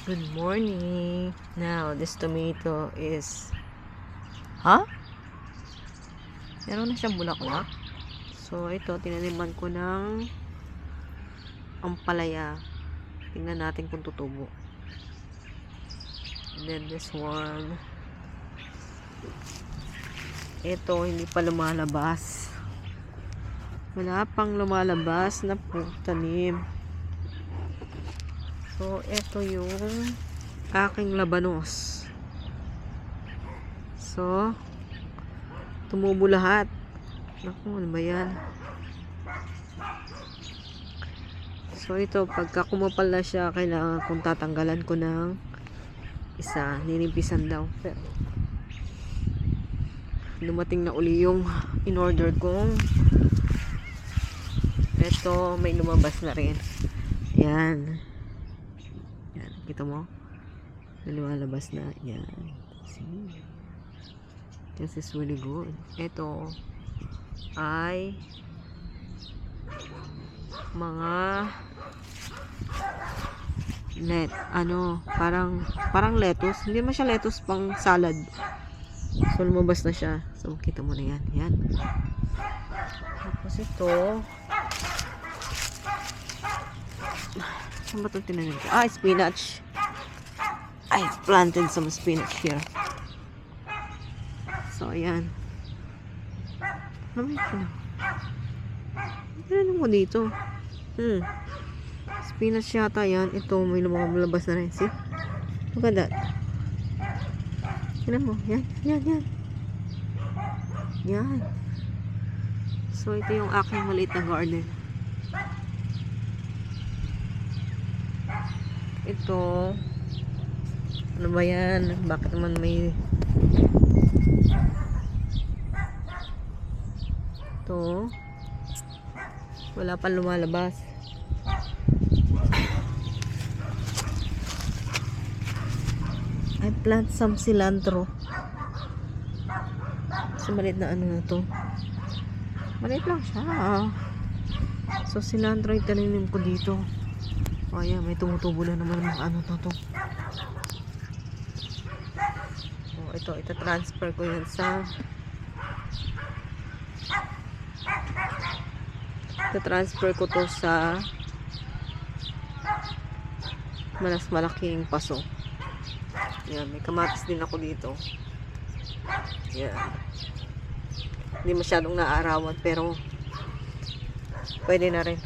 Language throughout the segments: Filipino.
Good morning. Now, this tomato is... Meron na siyang bulaklak. So, ito, tinaniman ko ng ampalaya. Tingnan natin kung tutubo. And then this one. Ito, hindi pa lumalabas. Wala pang lumalabas na tanim. So, ito yung aking labanos. So, tumubo lahat. Naku, ano ba yan? So, ito, pagka kumapal na siya, kailangan kong tatanggalan ko ng isa. Ninipisan daw. Pero, dumating na uli yung in-order kong. Ito, may lumabas na rin. Yan. Yan. Kita mo? Lumalabas na. Yan. See? This is really good. Ito ay mga parang lettuce. Hindi man siya lettuce, pang salad. So, lumabas na siya. So, kita mo na yan. Yan. Tapos ito, saan ba itong tinanim ko? Spinach. I planted some spinach here. So, ayan. Ano mo dito? Spinach yata yan. Ito, may lumalabas na rin. See? Look at that. Tignan mo. Yan. Yan. So, ito yung aking maliit na garden. Ito. Ano ba yan? Bakit naman may... Ito. Wala pa lumalabas. I plant some cilantro. So, maliit na ano na to. Maliit lang siya. So, cilantro yung taninim ko dito. O, ayan, may tumutubo na naman ng ano to. O, ito transfer ko yan sa... transfer ko to sa mas malaking paso. Yan, may kamatis din ako dito. Yan. Hindi masyadong naarawan pero pwede na rin.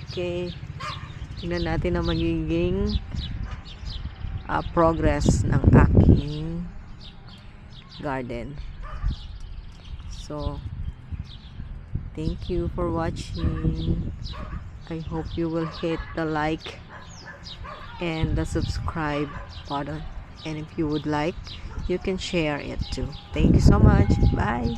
Okay. Tingnan natin ang magiging progress ng aking garden. So, thank you for watching. I hope you will hit the like and the subscribe button. And if you would like, you can share it too. Thank you so much. Bye.